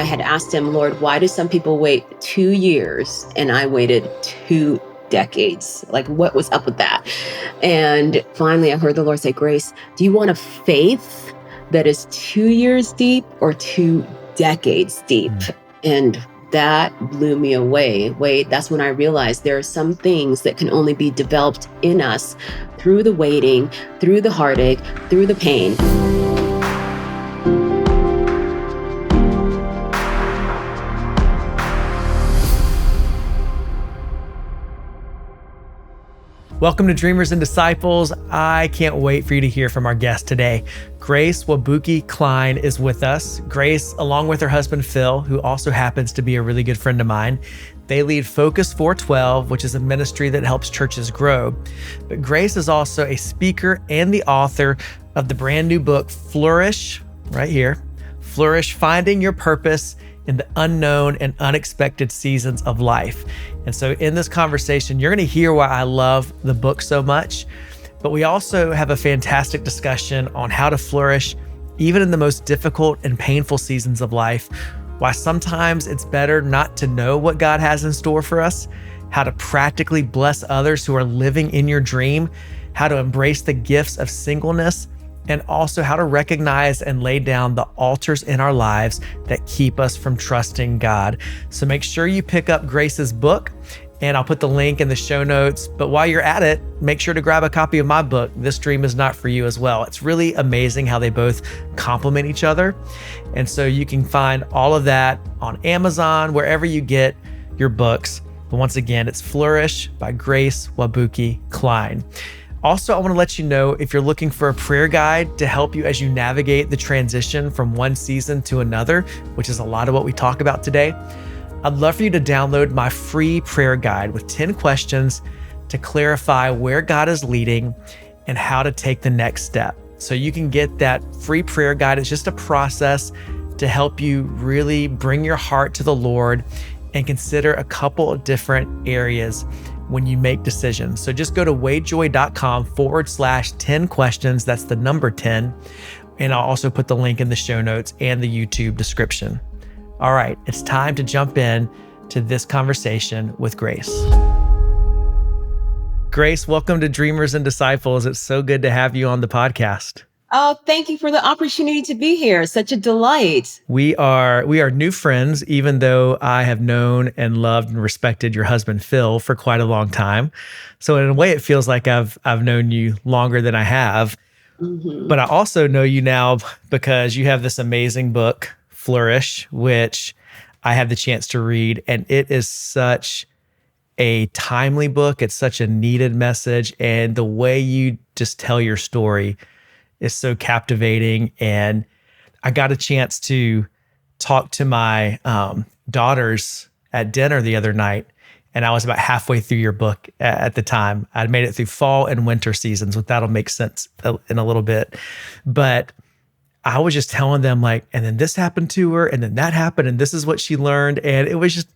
I had asked him, Lord, why do some people wait 2 years and I waited 2 decades? Like, what was up with that? And finally, I heard the Lord say, Grace, do you want a faith that is 2 years deep or 2 decades deep? And that blew me away. Wait, that's when I realized there are some things that can only be developed in us through the waiting, through the heartache, through the pain. Welcome to Dreamers and Disciples. I can't wait for you to hear from our guest today. Grace Wabuke Klein is with us. Grace, along with her husband, Phil, who also happens to be a really good friend of mine, they lead Focus 412, which is a ministry that helps churches grow. But Grace is also a speaker and the author of the brand new book, Flourish, right here, Flourish, Finding Your Purpose in the Unknown and Unexpected Seasons of Life. And so in this conversation, you're going to hear why I love the book so much, but we also have a fantastic discussion on how to flourish even in the most difficult and painful seasons of life, why sometimes it's better not to know what God has in store for us, how to practically bless others who are living in your dream, how to embrace the gifts of singleness, and also how to recognize and lay down the altars in our lives that keep us from trusting God. So make sure you pick up Grace's book, and I'll put the link in the show notes. But while you're at it, make sure to grab a copy of my book, This Dream Is Not For You, as well. It's really amazing how they both complement each other. And so you can find all of that on Amazon, wherever you get your books. But once again, it's Flourish by Grace Wabuke Klein. Also, I want to let you know if you're looking for a prayer guide to help you as you navigate the transition from one season to another, which is a lot of what we talk about today, I'd love for you to download my free prayer guide with 10 questions to clarify where God is leading and how to take the next step. So you can get that free prayer guide. It's just a process to help you really bring your heart to the Lord and consider a couple of different areas when you make decisions. So just go to wadejoye.com/10 questions. That's the number 10. And I'll also put the link in the show notes and the YouTube description. All right, it's time to jump in to this conversation with Grace. Grace, welcome to Dreamers and Disciples. It's so good to have you on the podcast. Oh, thank you for the opportunity to be here. Such a delight. We are new friends, even though I have known and loved and respected your husband, Phil, for quite a long time. So in a way, it feels like I've known you longer than I have. Mm-hmm. But I also know you now because you have this amazing book, Flourish, which I had the chance to read. And it is such a timely book. It's such a needed message. And the way you just tell your story is so captivating. And I got a chance to talk to my daughters at dinner the other night. And I was about halfway through your book at the time. I'd made it through fall and winter seasons, which that'll make sense in a little bit. But I was just telling them like, and then this happened to her, and then that happened, and this is what she learned. And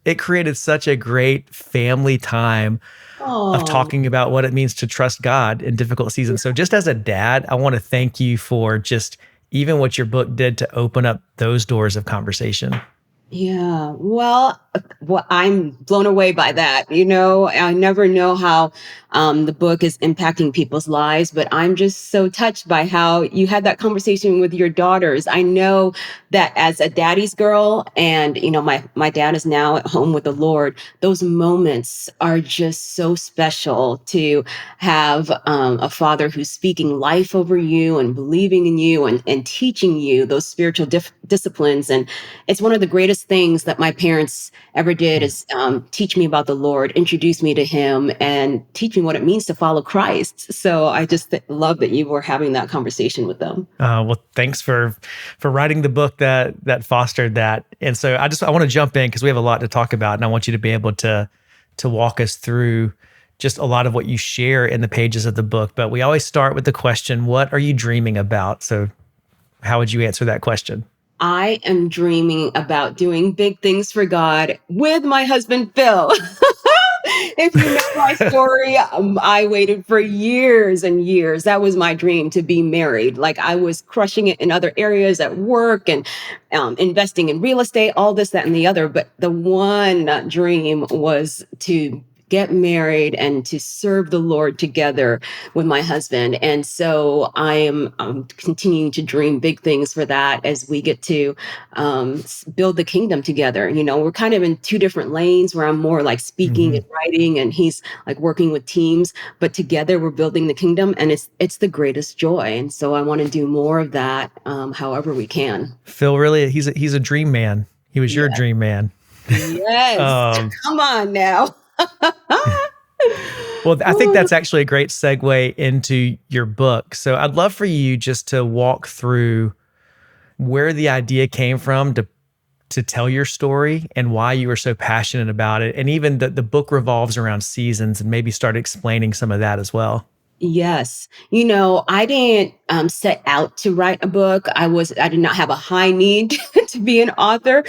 it created such a great family time of talking about what it means to trust God in difficult seasons. So just as a dad, I want to thank you for just even what your book did to open up those doors of conversation. Yeah, well, I'm blown away by that. You know, I never know how the book is impacting people's lives, but I'm just so touched by how you had that conversation with your daughters. I know that as a daddy's girl, and, you know, my dad is now at home with the Lord, those moments are just so special to have a father who's speaking life over you and believing in you and teaching you those spiritual disciplines. And it's one of the greatest things that my parents ever did is teach me about the Lord, introduce me to him, and teach me what it means to follow Christ. So I just love that you were having that conversation with them. Well, thanks for writing the book that fostered that. And so I want to jump in because we have a lot to talk about, and I want you to be able to walk us through just a lot of what you share in the pages of the book. But we always start with the question, what are you dreaming about? So how would you answer that question? I am dreaming about doing big things for God with my husband, Phil. If you know my story, I waited for years and years. That was my dream, to be married. Like, I was crushing it in other areas at work and investing in real estate, all this, that, and the other. But the one dream was to get married and to serve the Lord together with my husband. And so I am continuing to dream big things for that as we get to build the kingdom together. You know, we're kind of in two different lanes, where I'm more like speaking Hmm. and writing, and he's like working with teams. But together we're building the kingdom, and it's the greatest joy. And so I want to do more of that, however we can. Phil, really, he's a dream man. He was your Yeah. dream man. Yes. Um, Come on now. well, I think that's actually a great segue into your book. So I'd love for you just to walk through where the idea came from to tell your story and why you were so passionate about it. And even the book revolves around seasons, and maybe start explaining some of that as well. Yes. You know, I didn't set out to write a book. I did not have a high need to be an author,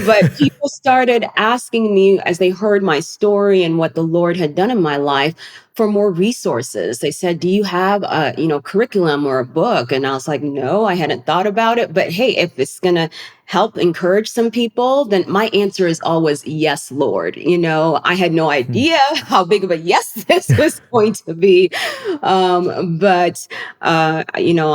but people started asking me as they heard my story and what the Lord had done in my life for more resources. They said, "Do you have a, curriculum or a book?" And I was like, "No, I hadn't thought about it, but hey, if it's going to help encourage some people, then my answer is always yes, Lord." You know, I had no Hmm. idea how big of a yes this was going to be. But I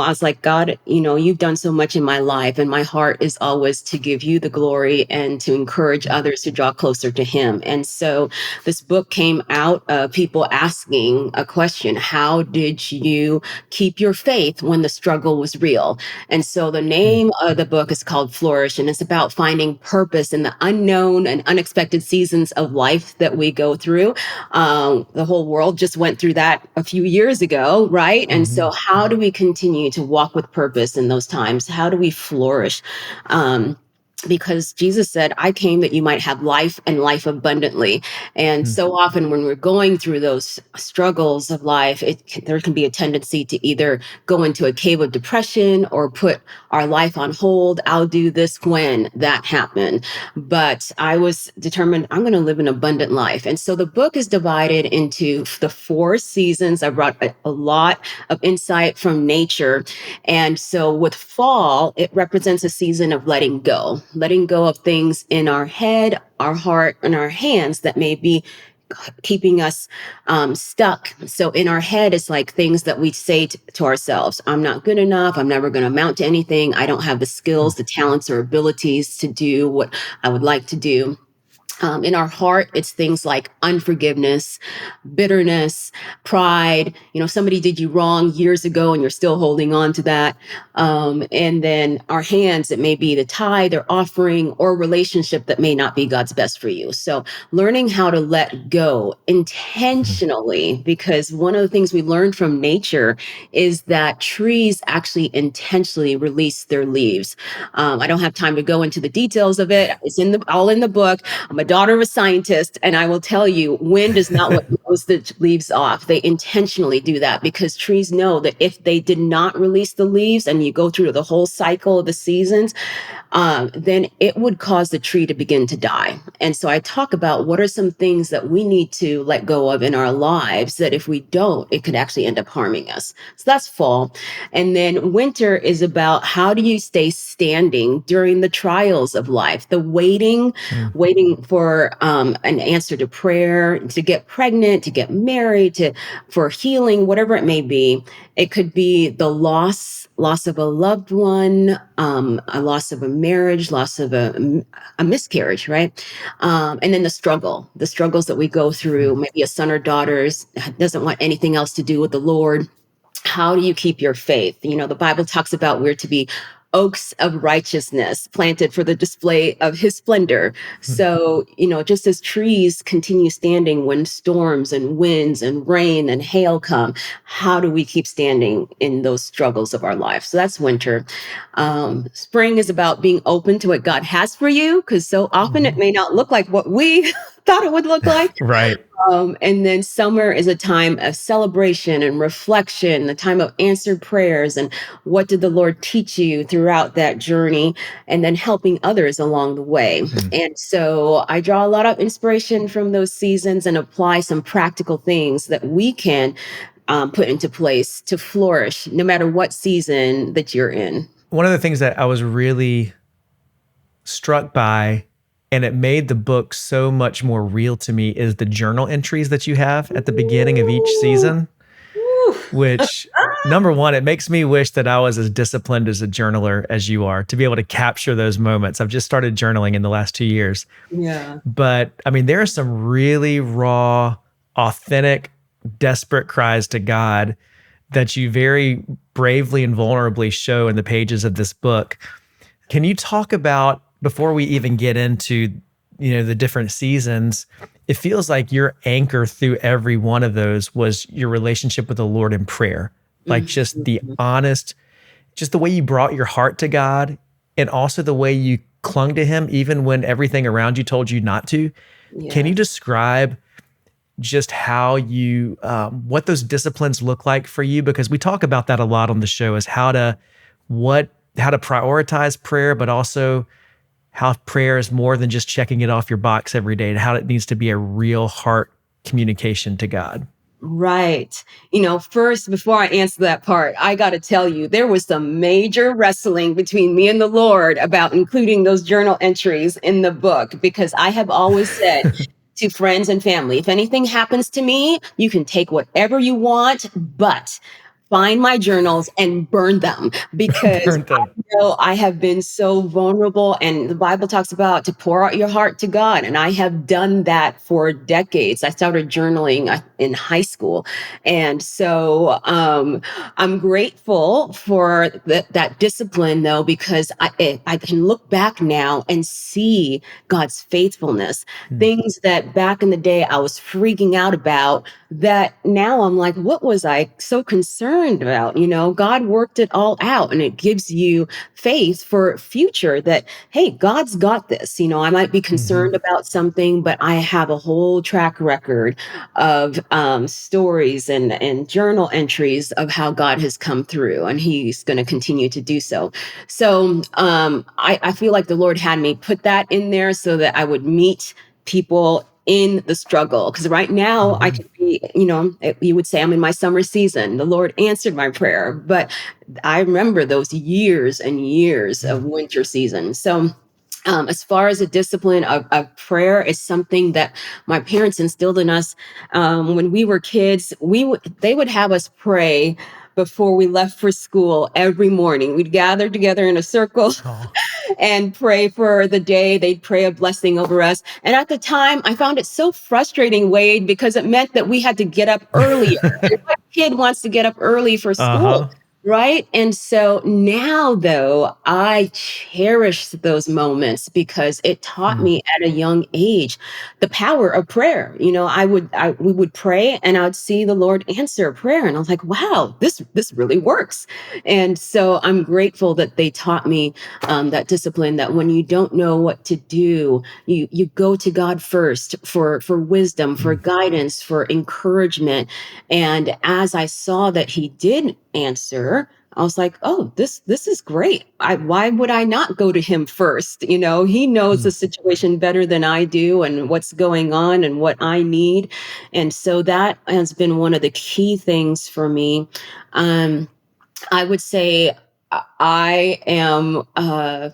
was like, "God, you've done so much in my life, and my heart is always to give you the glory and to encourage others to draw closer to Him." And so this book came out of people asking a question: how did you keep your faith when the struggle was real? And so the name of the book is called Flourish, and it's about finding purpose in the unknown and unexpected seasons of life that we go through. The whole world just went through that a few years ago, right? And Hmm. so, how do we continue to walk with purpose in those times? How do we flourish? Because Jesus said, "I came that you might have life and life abundantly." And so often when we're going through those struggles of life, there can be a tendency to either go into a cave of depression or put our life on hold. I'll do this when that happened. But I was determined, I'm going to live an abundant life. And so the book is divided into the 4 seasons. I brought a lot of insight from nature. And so with fall, it represents a season of letting go of things in our head, our heart, and our hands that may be keeping us stuck. So in our head, it's like things that we say to ourselves: "I'm not good enough. I'm never going to amount to anything. I don't have the skills, the talents, or abilities to do what I would like to do." In our heart, it's things like unforgiveness, bitterness, pride. Somebody did you wrong years ago and you're still holding on to that. And then our hands, it may be the tithe or offering or relationship that may not be God's best for you. So learning how to let go intentionally, because one of the things we learned from nature is that trees actually intentionally release their leaves. I don't have time to go into the details of it. It's all in the book. I'm a daughter of a scientist, and I will tell you, wind is not what blows the leaves off. They intentionally do that because trees know that if they did not release the leaves, and you go through the whole cycle of the seasons, then it would cause the tree to begin to die. And so I talk about what are some things that we need to let go of in our lives that if we don't, it could actually end up harming us. So that's fall. And then winter is about how do you stay standing during the trials of life, the waiting for an answer to prayer, to get pregnant, to get married, for healing, whatever it may be. It could be the loss of a loved one, a loss of a marriage, loss of a miscarriage, right? And then the struggles that we go through, maybe a son or daughter doesn't want anything else to do with the Lord. How do you keep your faith? The Bible talks about we're to be oaks of righteousness planted for the display of His splendor. So, just as trees continue standing when storms and winds and rain and hail come, how do we keep standing in those struggles of our life? So that's winter. Spring is about being open to what God has for you, because so often it may not look like what we thought it would look like. Right. And then summer is a time of celebration and reflection, a time of answered prayers. And what did the Lord teach you throughout that journey? And then helping others along the way. Mm. And so I draw a lot of inspiration from those seasons and apply some practical things that we can put into place to flourish no matter what season that you're in. One of the things that I was really struck by, and it made the book so much more real to me, is the journal entries that you have at the beginning of each season, Ooh. which, number one, it makes me wish that I was as disciplined as a journaler as you are to be able to capture those moments. I've just started journaling in the last 2 years. Yeah. But I mean, there are some really raw, authentic, desperate cries to God that you very bravely and vulnerably show in the pages of this book. Can you talk about, before we even get into, the different seasons, it feels like your anchor through every one of those was your relationship with the Lord in prayer. Like just the honest, just the way you brought your heart to God, and also the way you clung to him even when everything around you told you not to. Yeah. Can you describe just how you, what those disciplines look like for you? Because we talk about that a lot on the show, is how to prioritize prayer, but also how prayer is more than just checking it off your box every day, and how it needs to be a real heart communication to God. Right. First, before I answer that part, I got to tell you, there was some major wrestling between me and the Lord about including those journal entries in the book, because I have always said to friends and family, if anything happens to me, you can take whatever you want, but find my journals and burn them, because Burn them. I have been so vulnerable, and the Bible talks about to pour out your heart to God. And I have done that for decades. I started journaling in high school. And so I'm grateful for that discipline, though, because I can look back now and see God's faithfulness. Things that back in the day I was freaking out about, that now I'm like, what was I so concerned about? God worked it all out, and it gives you faith for future that, hey, God's got this. I might be concerned about something, but I have a whole track record of stories and journal entries of how God has come through, and he's going to continue to do so. So I feel like the Lord had me put that in there so that I would meet people in the struggle. Because right now I could be, you would say I'm in my summer season. The Lord answered my prayer, but I remember those years and years of winter season. So as far as the discipline of prayer is something that my parents instilled in us when we were kids. They would have us pray before we left for school every morning. We'd gather together in a circle and pray for the day. They'd pray a blessing over us. And at the time, I found it so frustrating, Wade, because it meant that we had to get up earlier. What kid wants to get up early for school? Right. And so now, though, I cherish those moments because it taught me at a young age the power of prayer. We would pray and I would see the Lord answer a prayer. And I was like, wow, this really works. And so I'm grateful that they taught me that discipline, that when you don't know what to do, you go to God first for wisdom, for guidance, for encouragement. And as I saw that he did answer, I was like, oh, this is great. Why would I not go to him first? He knows the situation better than I do, and what's going on and what I need. And so that has been one of the key things for me. I would say I am a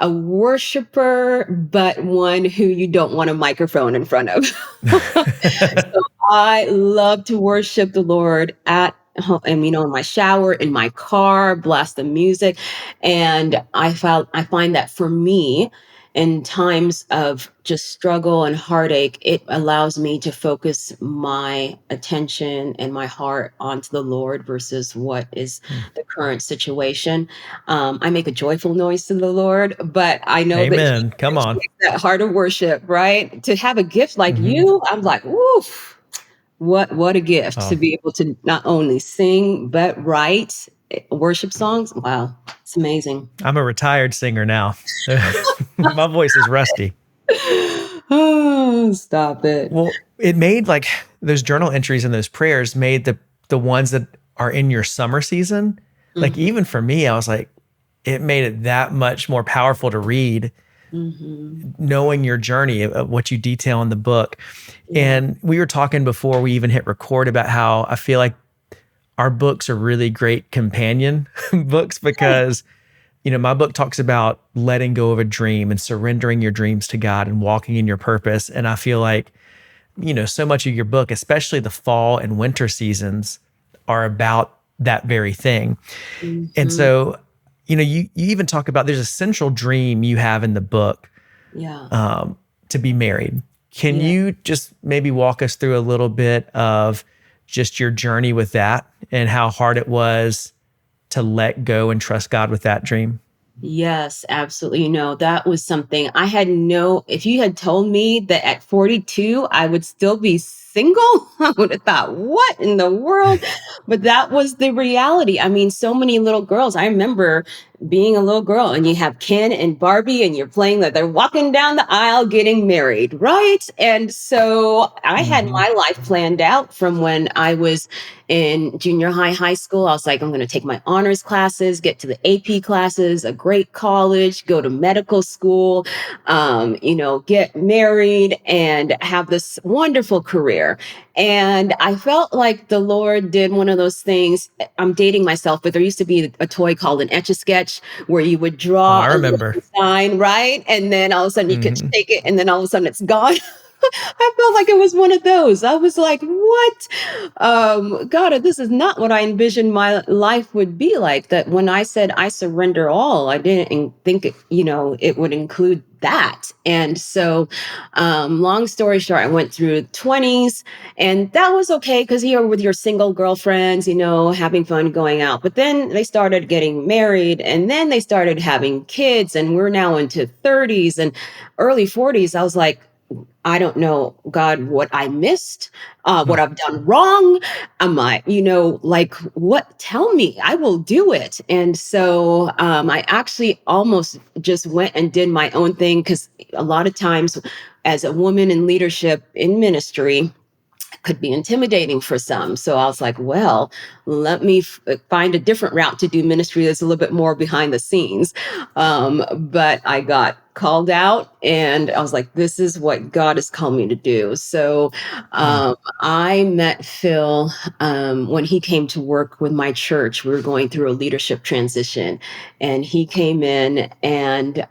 worshiper, but one who you don't want a microphone in front of. So I love to worship the Lord at home, in my shower, in my car, blast the music. And I find that for me, in times of just struggle and heartache, it allows me to focus my attention and my heart onto the Lord versus what is the current situation. I make a joyful noise to the Lord, but I know Amen. that Come on. that heart of worship, right? To have a gift like you, I'm like, woof, what a gift to be able to not only sing, but write worship songs. Wow, it's amazing. I'm a retired singer now. My voice is rusty. Oh, stop it. Well, it made like those journal entries and those prayers made the ones that are in your summer season. Like Mhm, even for me, I was like, it made it that much more powerful to read, mhm. knowing your journey of what you detail in the book. Yeah. And we were talking before we even hit record about how I feel like our books are really great companion books because, my book talks about letting go of a dream and surrendering your dreams to God and walking in your purpose. And I feel like, so much of your book, especially the fall and winter seasons, are about that very thing. And Mhm. so, you even talk about there's a central dream you have in the book, Yeah. to be married. Can Yeah. you just maybe walk us through a little bit of just your journey with that and how hard it was to let go and trust God with that dream? Yes, absolutely. That was something I had if you had told me that at 42 I would still be single, I would have thought, what in the world? But that was the reality. I mean, so many little girls. I remember being a little girl and you have Ken and Barbie and you're playing that they're walking down the aisle getting married, right? And so I had Hmm. my life planned out from when I was in junior high school. I was like, I'm going to take my honors classes, get to the AP classes, a great college, go to medical school, get married and have this wonderful career. And I felt like the Lord did one of those things. I'm dating myself, but there used to be a toy called an Etch a Sketch where you would Oh, draw I a remember. little sign, right? And then all of a sudden you could Hmm. shake it, and then all of a sudden it's gone. I felt like it was one of those. I was like, what? God, this is not what I envisioned my life would be like. That when I said I surrender all, I didn't think it would include that. And so, long story short, I went through 20s, and that was okay because you're with your single girlfriends, having fun going out. But then they started getting married, and then they started having kids, and we're now into 30s and early 40s. I was like, I don't know, God, what I missed, what I've done wrong. Am I, like, what? Tell me, I will do it. And so I actually almost just went and did my own thing because a lot of times, as a woman in leadership in ministry, could be intimidating for some. So I was like, well, let me find a different route to do ministry that's a little bit more behind the scenes. But I got called out and I was like, this is what God has called me to do. So I met Phil when he came to work with my church. We were going through a leadership transition, and he came in, and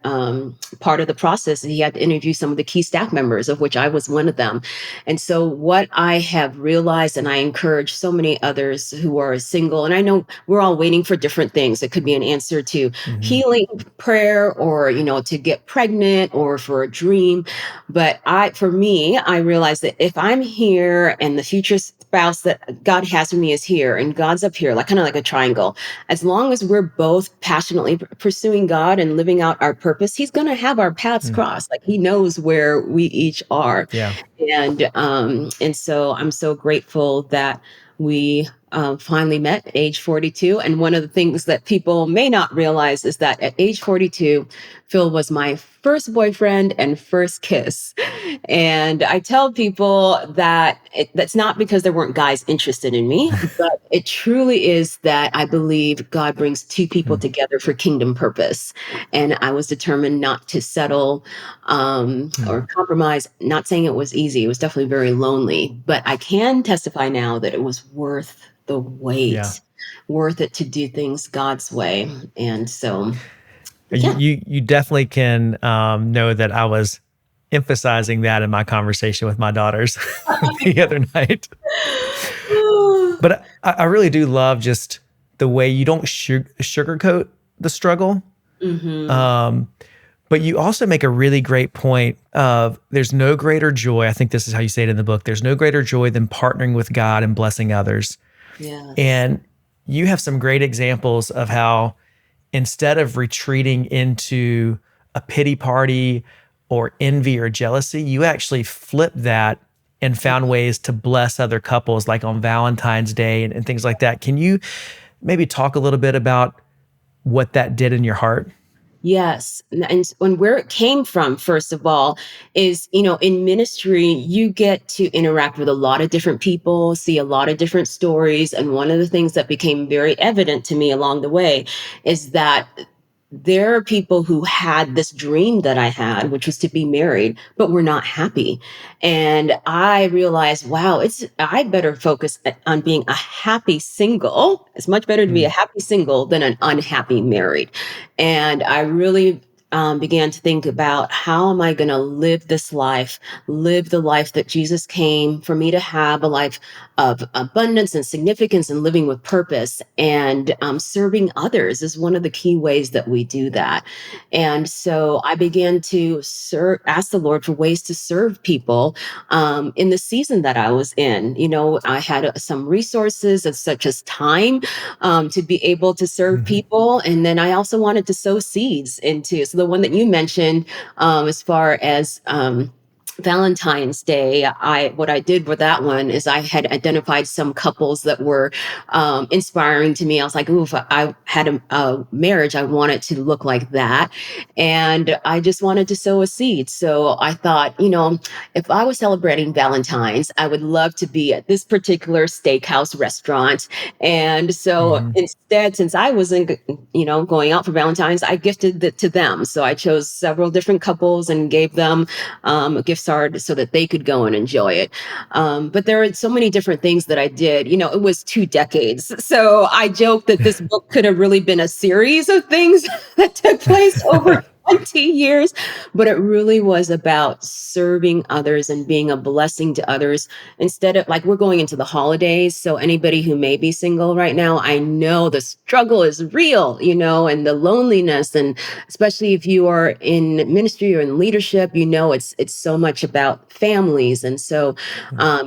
part of the process, he had to interview some of the key staff members, of which I was one of them. And so, what I have realized, and I encourage so many others who are single, and I know we're all waiting for different things. It could be an answer to Hmm. healing prayer, or, to get pregnant, or for a dream. But for me, I realized that if I'm here and the future spouse that God has for me is here and God's up here, like kind of like a triangle, as long as we're both passionately pursuing God and living out our purpose, He's going to have our paths cross. Like He knows where we each are. Yeah. And so I'm so grateful that we finally met at age 42. And one of the things that people may not realize is that at age 42, Phil was my first boyfriend and first kiss. And I tell people that that's not because there weren't guys interested in me, but it truly is that I believe God brings two people together for kingdom purpose. And I was determined not to settle or compromise. Not saying it was easy. It was definitely very lonely, but I can testify now that it was worth the Yeah. wait, worth it to do things God's way. And so, You yeah. you definitely can know that I was emphasizing that in my conversation with my daughters the other night. But I really do love just the way you don't sugarcoat the struggle. Hmm. Um, but you also make a really great point of there's no greater joy. I think this is how you say it in the book. There's no greater joy than partnering with God and blessing others. Yes. And you have some great examples of how instead of retreating into a pity party or envy or jealousy, you actually flipped that and found ways to bless other couples, like on Valentine's Day and things like that. Can you maybe talk a little bit about what that did in your heart? Yes. And where it came from, first of all, is, in ministry, you get to interact with a lot of different people, see a lot of different stories. And one of the things that became very evident to me along the way is that there are people who had this dream that I had, which was to be married, but were not happy. And I realized, wow, I better focus on being a happy single. It's much better to be a Mm. happy single than an unhappy married. And I really began to think about, how am I going to live this life, live the life that Jesus came for me to have, a life of abundance and significance and living with purpose. And serving others is one of the key ways that we do that. And so I began to ask the Lord for ways to serve people in the season that I was in. I had some resources, such as time, to be able to serve Mhm. people. And then I also wanted to sow seeds into, so the one that you mentioned, as far as, Valentine's Day, what I did with that one is I had identified some couples that were inspiring to me. I was like, ooh, if I had a marriage, I want it to look like that. And I just wanted to sow a seed. So I thought, if I was celebrating Valentine's, I would love to be at this particular steakhouse restaurant. And so Mhm. instead, since I wasn't, going out for Valentine's, I gifted it to them. So I chose several different couples and gave them a gift card so that they could go and enjoy it. But there are so many different things that I did. It was 2 decades. So I joke that this book could have really been a series of things that took place over 20 years, but it really was about serving others and being a blessing to others. Instead of, like, we're going into the holidays. So anybody who may be single right now, I know the struggle is real, and the loneliness. And especially if you are in ministry or in leadership, it's so much about families. And so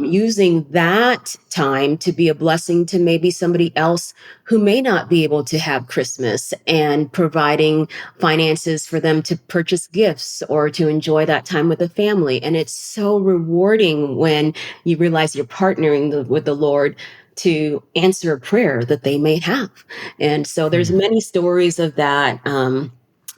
using that time to be a blessing to maybe somebody else who may not be able to have Christmas, and providing finances for them to purchase gifts or to enjoy that time with the family. And it's so rewarding when you realize you're partnering with the Lord to answer a prayer that they may have. And so there's Mm. many stories of that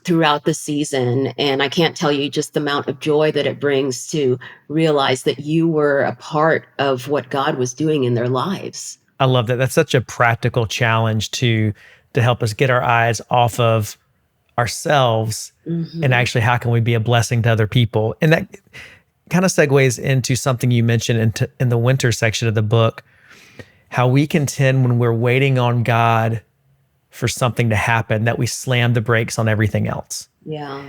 throughout the season. And I can't tell you just the amount of joy that it brings to realize that you were a part of what God was doing in their lives. I love that. That's such a practical challenge to help us get our eyes off of ourselves and Hmm. actually how can we be a blessing to other people. And that kind of segues into something you mentioned in the winter section of the book, how we contend when we're waiting on God for something to happen that we slam the brakes on everything else. Yeah.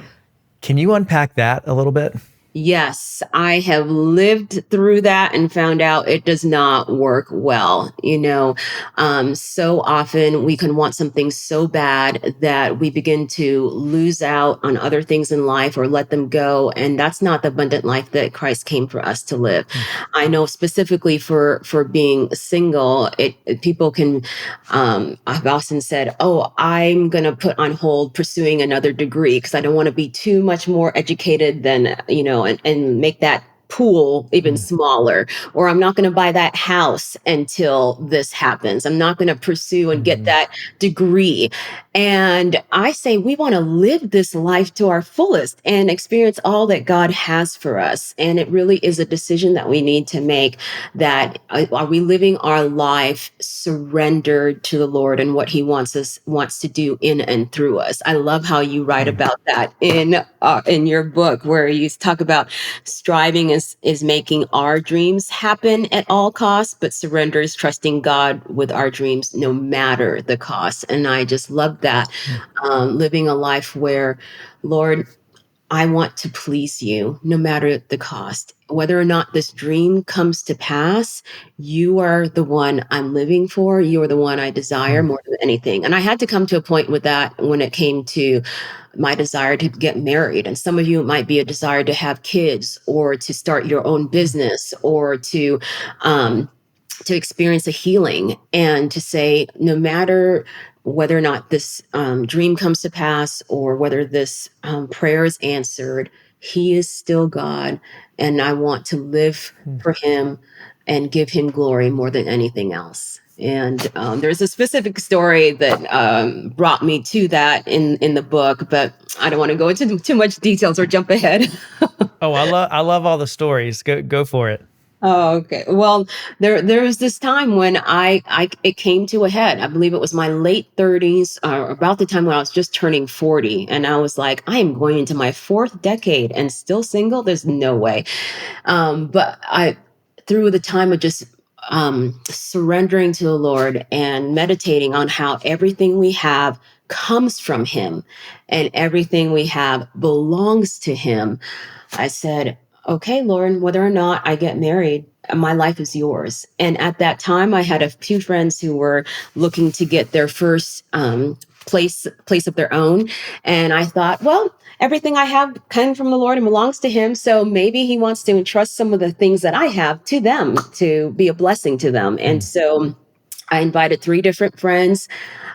Can you unpack that a little bit? Yes, I have lived through that and found out it does not work well. So often we can want something so bad that we begin to lose out on other things in life or let them go. And that's not the abundant life that Christ came for us to live. Mm. I know specifically for being single, people can, I've often said, oh, I'm going to put on hold pursuing another degree because I don't want to be too much more educated than, and make that pool even Mm. smaller. Or I'm not going to buy that house until this happens. I'm not going to pursue and get Mhm. that degree. And I say we want to live this life to our fullest and experience all that God has for us. And it really is a decision that we need to make, that are we living our life surrendered to the Lord and what he wants to do in and through us. I love how you write Mm. about that in your book, where you talk about striving is making our dreams happen at all costs, but surrender is trusting God with our dreams no matter the cost. And I just love that, Mm. living a life where, Lord, I want to please you no matter the cost. Whether or not this dream comes to pass, you are the one I'm living for. You are the one I desire Mm. more than anything. And I had to come to a point with that when it came to my desire to get married. And some of you, it might be a desire to have kids or to start your own Mm. business, or um, to experience a healing, and to say, no matter whether or not this dream comes to pass or whether this prayer is answered, he is still God. And I want to live Mm. for him and give him glory more than anything else. And there's a specific story that brought me to that in the book, but I don't want to go into too much details or jump ahead. Oh, I love all the stories. Go for it. Oh, okay. Well, there was this time when I it came to a head. I believe it was my late 30s, about the time when I was just turning 40, and I was like, I am going into my fourth decade and still single. There's no way. But I, through the time of just surrendering to the Lord and meditating on how everything we have comes from Him and everything we have belongs to Him, I said, okay, Lauren, whether or not I get married, my life is yours. And at that time, I had a few friends who were looking to get their first place of their own. And I thought, well, everything I have came from the Lord and belongs to Him. So maybe He wants to entrust some of the things that I have to them to be a blessing to them. And so I invited three different friends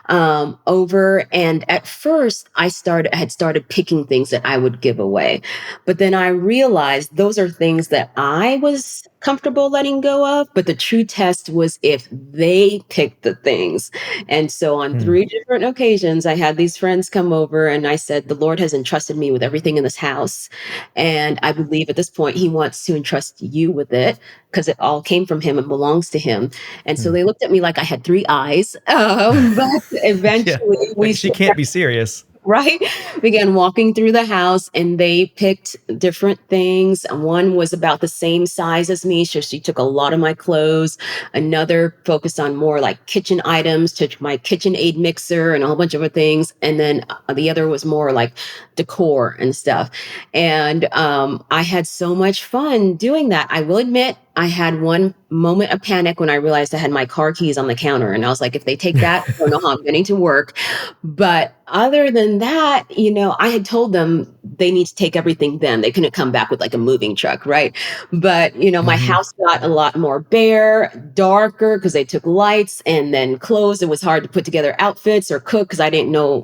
over. And at first had started picking things that I would give away. But then I realized those are things that I was comfortable letting go of. But the true test was if they picked the things. And so on three different occasions, I had these friends come over and I said, the Lord has entrusted me with everything in this house. And I believe at this point, He wants to entrust you with it because it all came from Him and belongs to Him. And so they looked at me like I had three eyes. But Yeah. eventually Like, she can't be serious. right? Began walking through the house and they picked different things. One was about the same size as me, so she took a lot of my clothes. Another focused on more like kitchen items, took my KitchenAid mixer and a whole bunch of other things. And then the other was more like decor and stuff. And I had so much fun doing that. I will admit, I had one moment of panic when I realized I had my car keys on the counter. And I was like, if they take that, I don't know how I'm getting to work. But other than that, I had told them they need to take everything then. They couldn't come back with like a moving truck, right? But, my house got a lot more bare, darker because they took lights and then clothes. It was hard to put together outfits or cook because I didn't know,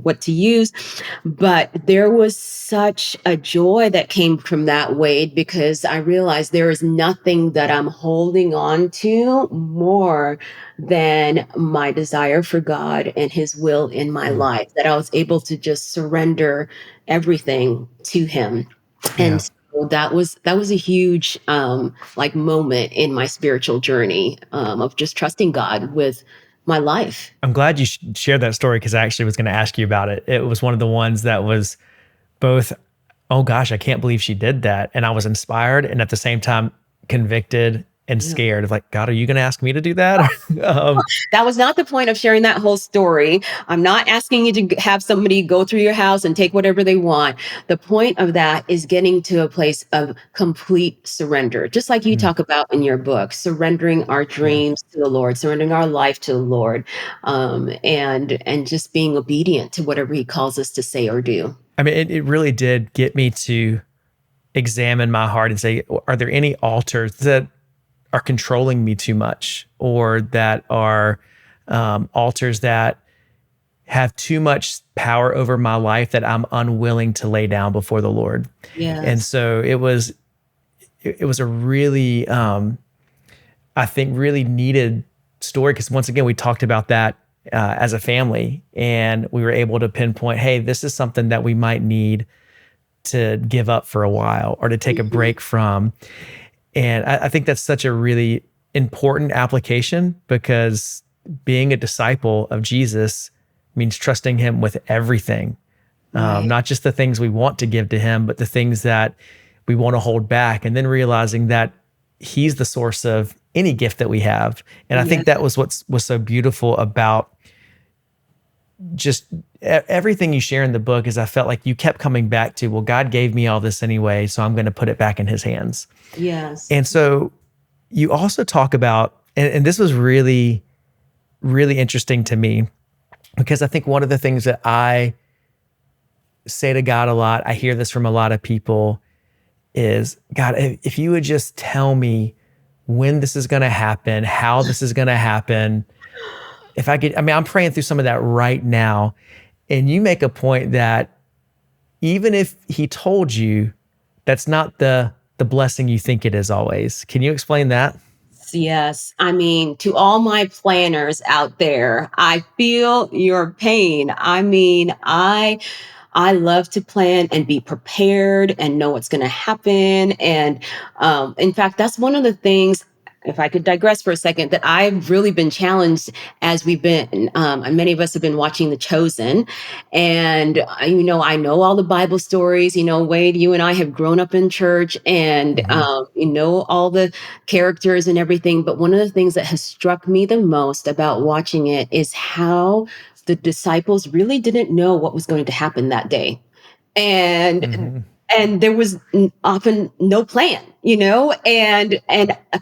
what to use. But there was such a joy that came from that, Wade, because I realized there is nothing that I'm holding on to more than my desire for God and His will in my life, that I was able to just surrender everything to Him. And Yeah. so that was a huge like moment in my spiritual journey of just trusting God with my life. I'm glad you shared that story because I actually was going to ask you about it. It was one of the ones that was both, oh gosh, I can't believe she did that. And I was inspired and at the same time convicted and scared of like, God, are you going to ask me to do that? That was not the point of sharing that whole story. I'm not asking you to have somebody go through your house and take whatever they want. The point of that is getting to a place of complete surrender, just like you talk about in your book, surrendering our dreams to the Lord, surrendering our life to the Lord, and just being obedient to whatever He calls us to say or do. I mean, it really did get me to examine my heart and say, are there any altars that are controlling me too much, or that are altars that have too much power over my life that I'm unwilling to lay down before the Lord? Yes. And so it was a really, I think, really needed story because once again, we talked about that as a family, and we were able to pinpoint, hey, this is something that we might need to give up for a while or to take a break from. And I think that's such a really important application because being a disciple of Jesus means trusting Him with everything, not just the things we want to give to Him, but the things that we want to hold back, and then realizing that He's the source of any gift that we have. And I think that was what was so beautiful about just everything you share in the book is I felt like you kept coming back to, well, God gave me all this anyway, so I'm going to put it back in His hands. Yes. And so you also talk about, and this was really, really interesting to me, because I think one of the things that I say to God a lot, I hear this from a lot of people, is, God, if you would just tell me when this is going to happen, how this is going to happen, if I could, I'm praying through some of that right now. And you make a point that even if He told you, that's not the blessing you think it is always. Can you explain that? yes. I mean, to all my planners out there, I feel your pain. I mean, I love to plan and be prepared and know what's going to happen. And in fact, that's one of the things, if I could digress for a second, that I've really been challenged as we've been, and many of us have been watching The Chosen. And, I know all the Bible stories. Wade, you and I have grown up in church and, Hmm. all the characters and everything. But one of the things that has struck me the most about watching it is how the disciples really didn't know what was going to happen that day. And Hmm. and there was often no plan, and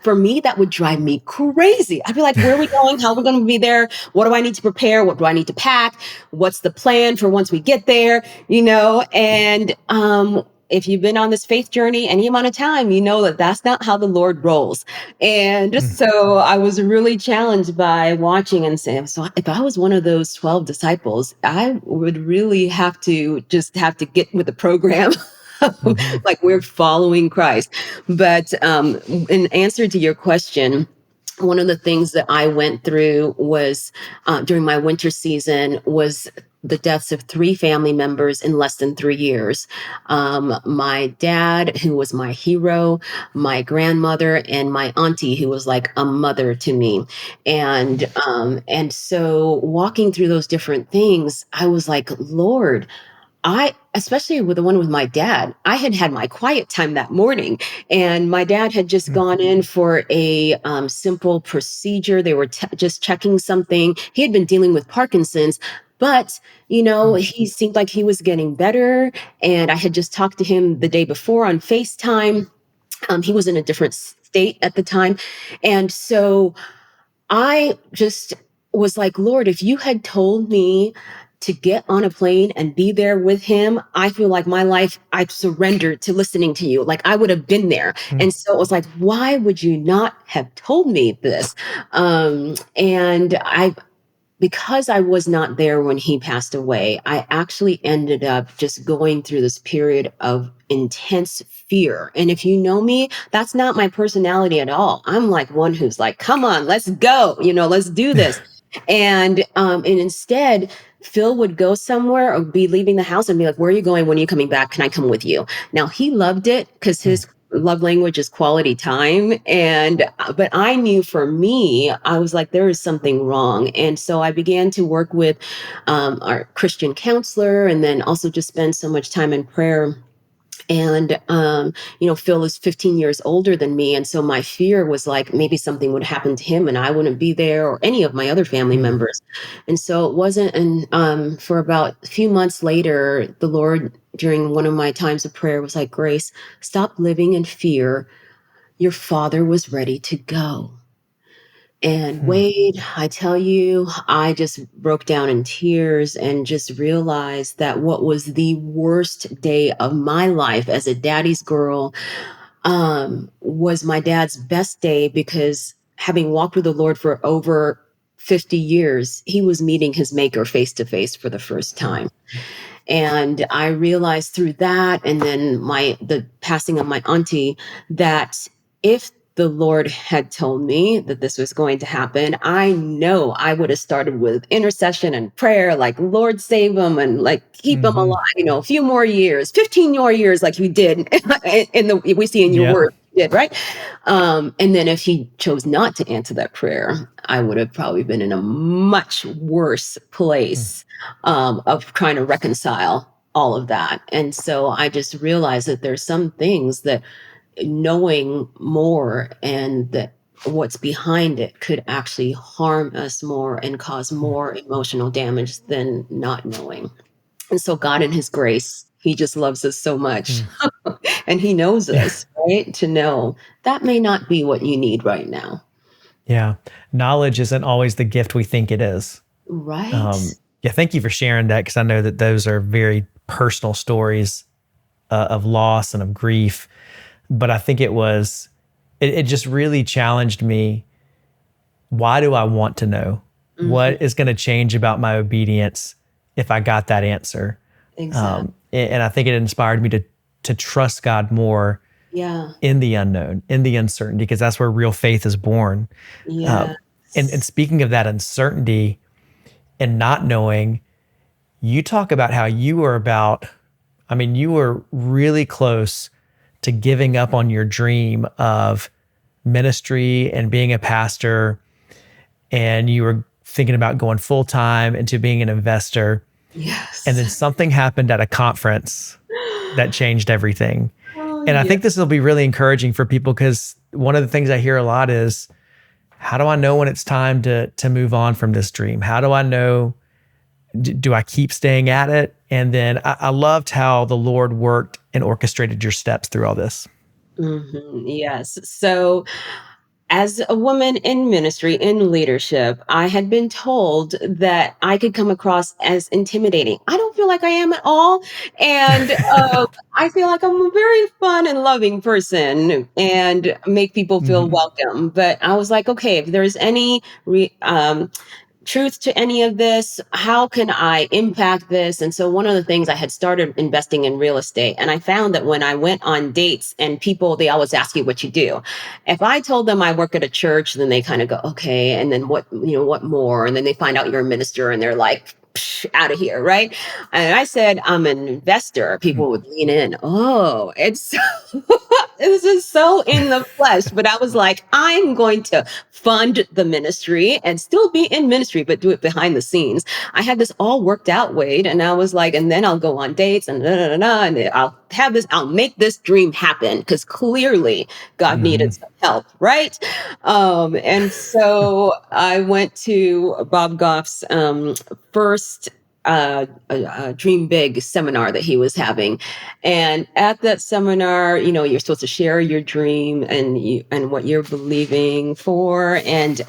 for me that would drive me crazy. I'd be like, where are we going? How are we going to be there? What do I need to prepare? What do I need to pack? What's the plan for once we get there? And if you've been on this faith journey any amount of time, you know that that's not how the Lord rolls. And so I was really challenged by watching and saying, so if I was one of those 12 disciples, I would really have to get with the program. Hmm. Like we're following Christ. But in answer to your question, one of the things that I went through was during my winter season was the deaths of three family members in less than 3 years. My dad, who was my hero, my grandmother, and my auntie, who was like a mother to me. And so walking through those different things, I was like, Lord, especially with the one with my dad, I had had my quiet time that morning, and my dad had just gone in for a simple procedure. They were just checking something. He had been dealing with Parkinson's, but he seemed like he was getting better. And I had just talked to him the day before on FaceTime. He was in a different state at the time, and so I just was like, Lord, if you had told me to get on a plane and be there with him, I feel like my life, I've surrendered to listening to you. Like I would have been there. And so it was like, why would you not have told me this? And because I was not there when he passed away, I actually ended up just going through this period of intense fear. And if you know me, that's not my personality at all. I'm like one who's like, come on, let's go, let's do this. And instead, Phil would go somewhere or be leaving the house and be like, where are you going? When are you coming back? Can I come with you? Now he loved it because his love language is quality time. But I knew for me, I was like, there is something wrong. And so I began to work with our Christian counselor and then also just spend so much time in prayer. And, Phil is 15 years older than me. And so my fear was like maybe something would happen to him and I wouldn't be there or any of my other family members. And so it wasn't. And for about a few months later, the Lord, during one of my times of prayer, was like, Grace, stop living in fear. Your father was ready to go. And Wade, I tell you, I just broke down in tears and just realized that what was the worst day of my life as a daddy's girl was my dad's best day, because having walked with the Lord for over 50 years, he was meeting his maker face to face for the first time. And I realized through that, and then the passing of my auntie, that if the Lord had told me that this was going to happen, I know I would have started with intercession and prayer, like Lord save him and like keep him alive, a few more years, 15 more years, like you did we see in your Yep. word, you did, right? And then if he chose not to answer that prayer, I would have probably been in a much worse place of trying to reconcile all of that. And so I just realized that there's some things that knowing more and that what's behind it could actually harm us more and cause more emotional damage than not knowing. And so God in his grace, he just loves us so much and he knows us, right? To know that may not be what you need right now. Yeah. Knowledge isn't always the gift we think it is. Right. Yeah. Thank you for sharing that, because I know that those are very personal stories of loss and of grief. But I think it just really challenged me. Why do I want to know? Mhm. What is going to change about my obedience if I got that answer? Exactly. And I think it inspired me to trust God more Yeah. in the unknown, in the uncertainty, because that's where real faith is born. Uh, Yeah. and speaking of that uncertainty and not knowing, you talk about how you were really close to giving up on your dream of ministry and being a pastor, and you were thinking about going full time into being an investor. And Yes. then something happened at a conference that changed everything. Oh, And I yeah. think this will be really encouraging for people, because one of the things I hear a lot is, how do I know when it's time to move on from this dream? How do I know? Do I keep staying at it? And then I loved how the Lord worked and orchestrated your steps through all this. Yes. So, as a woman in ministry, in leadership, I had been told that I could come across as intimidating. I don't feel like I am at all. And I feel like I'm a very fun and loving person and make people feel Mhm. welcome. But I was like, okay, if there's any truth to any of this? How can I impact this? And so one of the things, I had started investing in real estate, and I found that when I went on dates and people, they always ask you what you do. If I told them I work at a church, then they kind of go, okay. And then what more? And then they find out you're a minister and they're like, out of here, right? And I said, I'm an investor. People would lean in. Oh, it's so, this is so in the flesh. But I was like, I'm going to fund the ministry and still be in ministry, but do it behind the scenes. I had this all worked out, Wade. And I was like, and then I'll go on dates and and I'll make this dream happen, because clearly God needed Mhm. some help, right? And so I went to Bob Goff's first Dream Big seminar that he was having. And at that seminar, you're supposed to share your dream and what you're believing for. And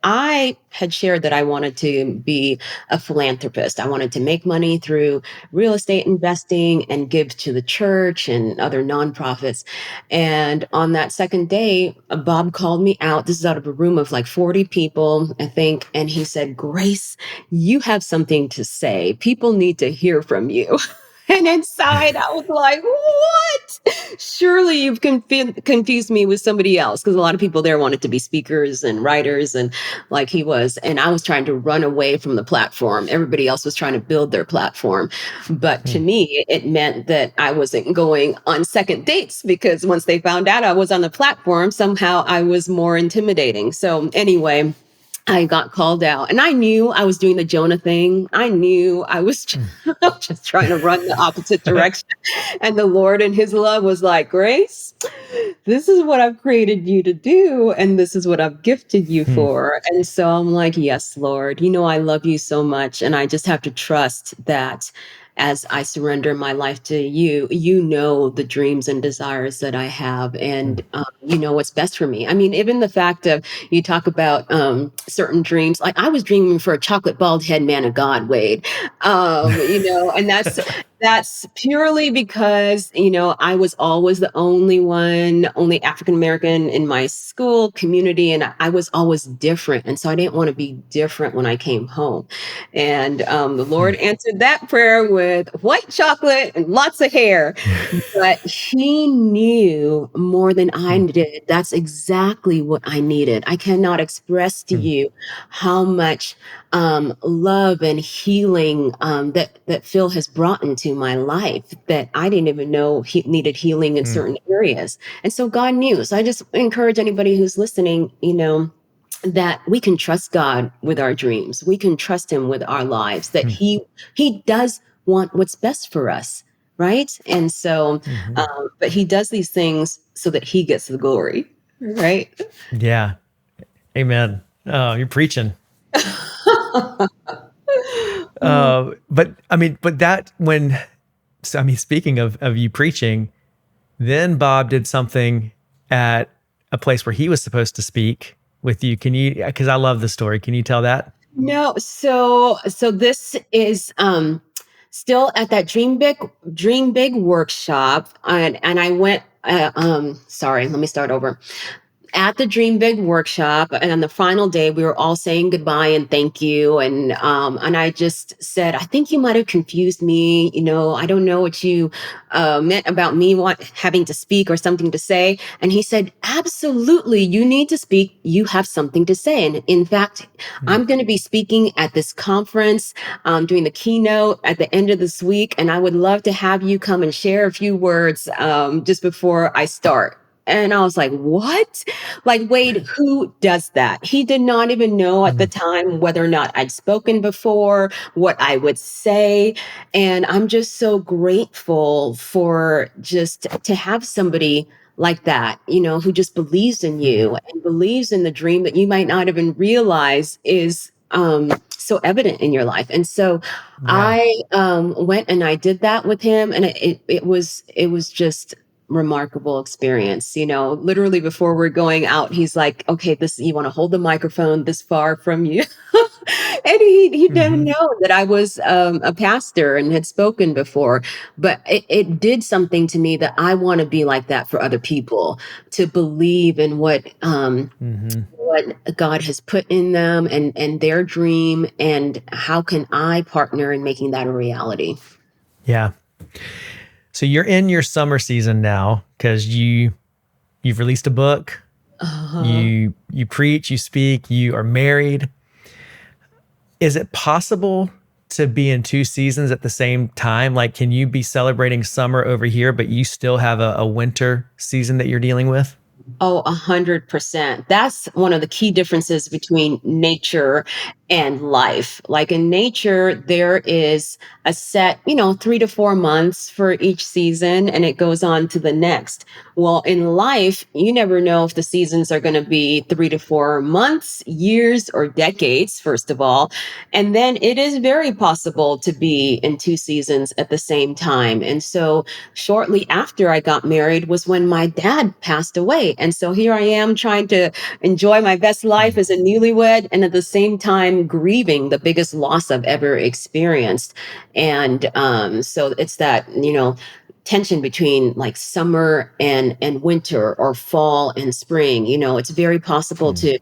I had shared that I wanted to be a philanthropist. I wanted to make money through real estate investing and give to the church and other nonprofits. And on that second day, Bob called me out. This is out of a room of like 40 people, I think. And he said, Grace, you have something to say. People need to hear from you. And inside, I was like, what? Surely you've confused me with somebody else. Because a lot of people there wanted to be speakers and writers, and like he was. And I was trying to run away from the platform. Everybody else was trying to build their platform. But to Mm. me, it meant that I wasn't going on second dates, because once they found out I was on the platform, somehow I was more intimidating. So, anyway, I got called out, and I knew I was doing the Jonah thing. I knew I was just trying to run the opposite direction. And the Lord in his love was like, Grace, this is what I've created you to do. And this is what I've gifted you Mm. for. And so I'm like, yes, Lord, I love you so much. And I just have to trust that as I surrender my life to you, you know the dreams and desires that I have, and Mm. you know what's best for me. I mean, even the fact of, you talk about certain dreams, like I was dreaming for a chocolate bald head man of God, Wade. And that's purely because, I was always the only African American in my school community, and I was always different. And so I didn't want to be different when I came home. And the Lord Mm. answered that prayer with white chocolate and lots of hair. But he knew more than I Mm. did. That's exactly what I needed. I cannot express to Mm. you how much love and healing that Phil has brought into my life, that I didn't even know he needed healing in Mm. certain areas. And so God knew. So I just encourage anybody who's listening, that we can trust God with our dreams. We can trust him with our lives, that Mm. he does want what's best for us. Right. And so, Mhm. but he does these things so that he gets the glory. Right. Yeah. Amen. Oh, you're preaching. But I mean, but that when, so I mean, speaking of you preaching, then Bob did something at a place where he was supposed to speak with you. Can you? Because I love the story. Can you tell that? No, so this is still at that Dream Big workshop, and I went sorry, let me start over. at the Dream Big workshop, and on the final day, we were all saying goodbye and thank you. And I just said, I think you might have confused me. I don't know what you meant about me having to speak or something to say. And he said, absolutely, you need to speak. You have something to say. And in fact, I'm going to be speaking at this conference, doing the keynote at the end of this week. And I would love to have you come and share a few words just before I start. And I was like, what? Like, Wade, who does that? He did not even know at the time whether or not I'd spoken before, what I would say. And I'm just so grateful for just to have somebody like that, who just believes in you and believes in the dream that you might not even realize is so evident in your life. And so I went and I did that with him, and it was just remarkable experience. Literally before we're going out, he's like, okay, you want to hold the microphone this far from you. And he didn't know that I was a pastor and had spoken before, but it did something to me that I want to be like that for other people, to believe in what God has put in them and their dream, and how can I partner in making that a reality. Yeah. So you're in your summer season now because you've released a book, you preach, you speak, you are married. Is it possible to be in two seasons at the same time? Like, can you be celebrating summer over here, but you still have a winter season that you're dealing with? Oh, 100%. That's one of the key differences between nature and life. Like in nature, there is a set, 3 to 4 months for each season, and it goes on to the next. Well, in life, you never know if the seasons are going to be 3 to 4 months, years, or decades, first of all. And then it is very possible to be in two seasons at the same time. And so shortly after I got married was when my dad passed away. And so here I am trying to enjoy my best life as a newlywed, and at the same time grieving the biggest loss I've ever experienced. And so it's that, tension between like summer and winter, or fall and spring. It's very possible to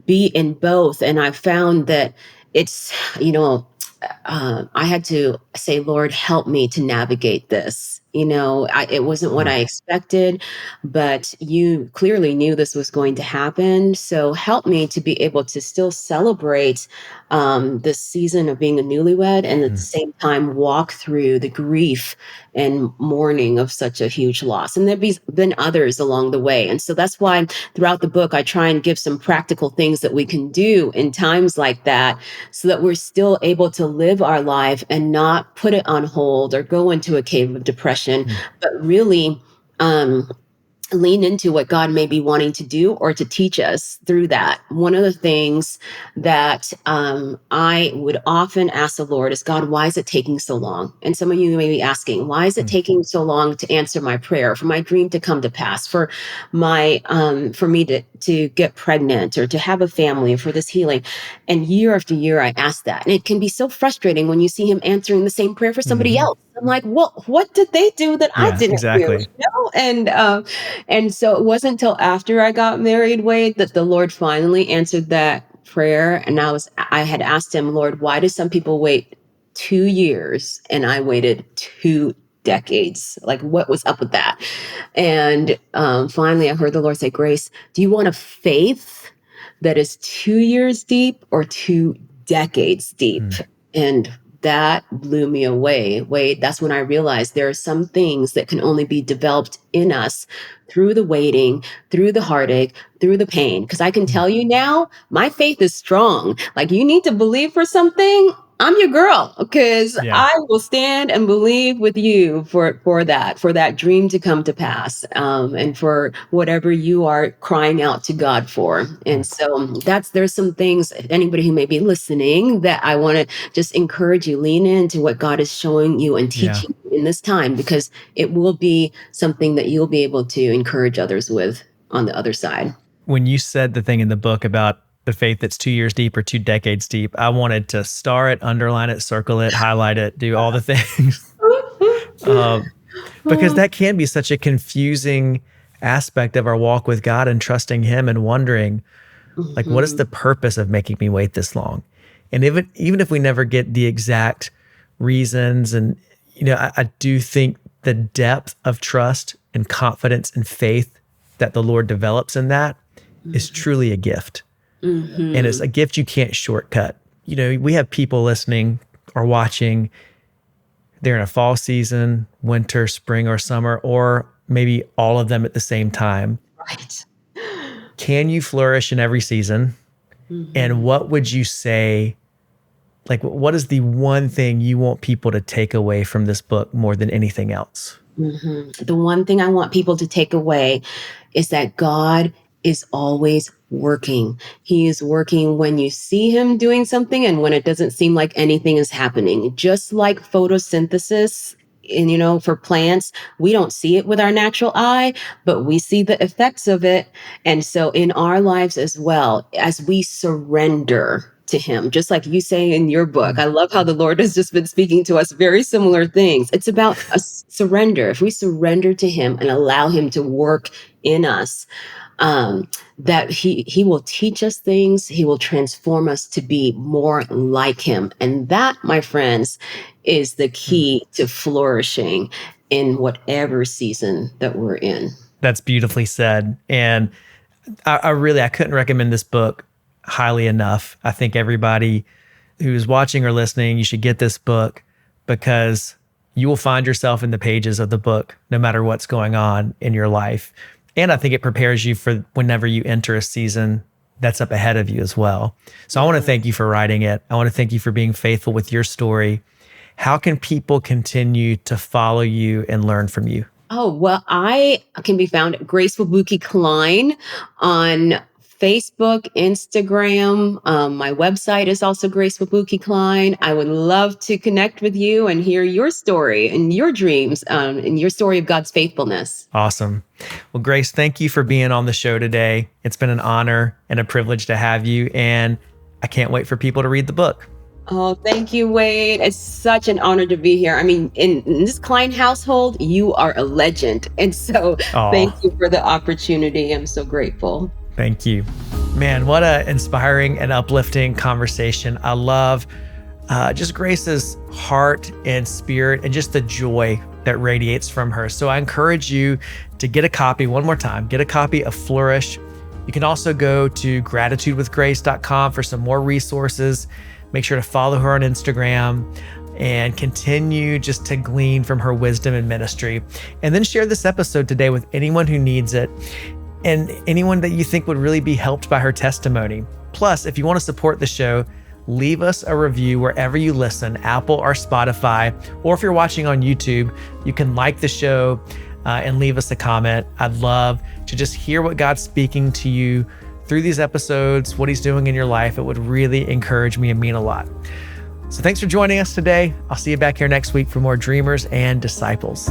be in both. And I found that it's, I had to say, Lord, help me to navigate this. It wasn't what I expected, but you clearly knew this was going to happen. So help me to be able to still celebrate this season of being a newlywed, and at the same time walk through the grief and mourning of such a huge loss. And there've been others along the way. And so that's why throughout the book, I try and give some practical things that we can do in times like that, so that we're still able to live our life and not put it on hold or go into a cave of depression, but really lean into what God may be wanting to do or to teach us through that. One of the things that I would often ask the Lord is, God, why is it taking so long? And some of you may be asking, why is it taking so long to answer my prayer, for my dream to come to pass, for me to get pregnant or to have a family, or for this healing? And year after year, I ask that. And it can be so frustrating when you see him answering the same prayer for somebody else. I'm like, well, what did they do that I didn't do? And so it wasn't until after I got married, Wade, that the Lord finally answered that prayer. And I had asked him, Lord, why do some people wait 2 years and I waited 2 decades? Like, what was up with that? And finally, I heard the Lord say, Grace, do you want a faith that is 2 years deep or 2 decades deep? And that blew me away. Wade, that's when I realized there are some things that can only be developed in us through the waiting, through the heartache, through the pain. Because I can tell you now, my faith is strong. Like, you need to believe for something, I'm your girl, because I will stand and believe with you for that dream to come to pass, and for whatever you are crying out to God for. And so there's some things, anybody who may be listening, that I want to just encourage you, lean into what God is showing you and teaching you in this time, because it will be something that you'll be able to encourage others with on the other side. When you said the thing in the book about the faith that's 2 years deep or 2 decades deep, I wanted to star it, underline it, circle it, highlight it, do all the things. Because that can be such a confusing aspect of our walk with God and trusting Him and wondering, like, what is Mhm. the purpose of making me wait this long? And even if we never get the exact reasons, and I do think the depth of trust and confidence and faith that the Lord develops in that is truly a gift. And it's a Mhm. gift you can't shortcut. We have people listening or watching, they're in a fall season, winter, spring, or summer, or maybe all of them at the same time. Right. Can you flourish in every season? And Mhm. what would you say, like, what is the one thing you want people to take away from this book more than anything else? The one thing I want people to take away is that God is always working. He is working when you see him doing something and when it doesn't seem like anything is happening. Just like photosynthesis, and for plants, we don't see it with our natural eye, but we see the effects of it. And so in our lives as well, as we surrender to him, just like you say in your book, I love how the Lord has just been speaking to us very similar things. It's about a surrender. If we surrender to him and allow him to work in us, that he will teach us things. He will transform us to be more like him. And that, my friends, is the key to flourishing in whatever season that we're in. That's beautifully said. And I couldn't recommend this book highly enough. I think everybody who's watching or listening, you should get this book, because you will find yourself in the pages of the book no matter what's going on in your life. And I think it prepares you for whenever you enter a season that's up ahead of you as well. So I want to thank you for writing it. I want to thank you for being faithful with your story. How can people continue to follow you and learn from you? Oh, well, I can be found at Grace Wabuke Klein on Facebook, Instagram. My website is also Grace Wabuke Klein. I would love to connect with you and hear your story and your dreams, and your story of God's faithfulness. Awesome. Well, Grace, thank you for being on the show today. It's been an honor and a privilege to have you, and I can't wait for people to read the book. Oh, thank you, Wade. It's such an honor to be here. I mean, in this Klein household, you are a legend. And so thank Oh, you for the opportunity. I'm so grateful. thank you. Man, what an inspiring and uplifting conversation. I love just Grace's heart and spirit and just the joy that radiates from her. So I encourage you to get a copy one more time, get a copy of Flourish. You can also go to gratitudewithgrace.com for some more resources. Make sure to follow her on Instagram and continue just to glean from her wisdom and ministry. And then share this episode today with anyone who needs it and anyone that you think would really be helped by her testimony. Plus, if you want to support the show, leave us a review wherever you listen, Apple or Spotify, or if you're watching on YouTube, you can like the show and leave us a comment. I'd love to just hear what God's speaking to you through these episodes, what he's doing in your life. It would really encourage me and mean a lot. So thanks for joining us today. I'll see you back here next week for more Dreamers and Disciples.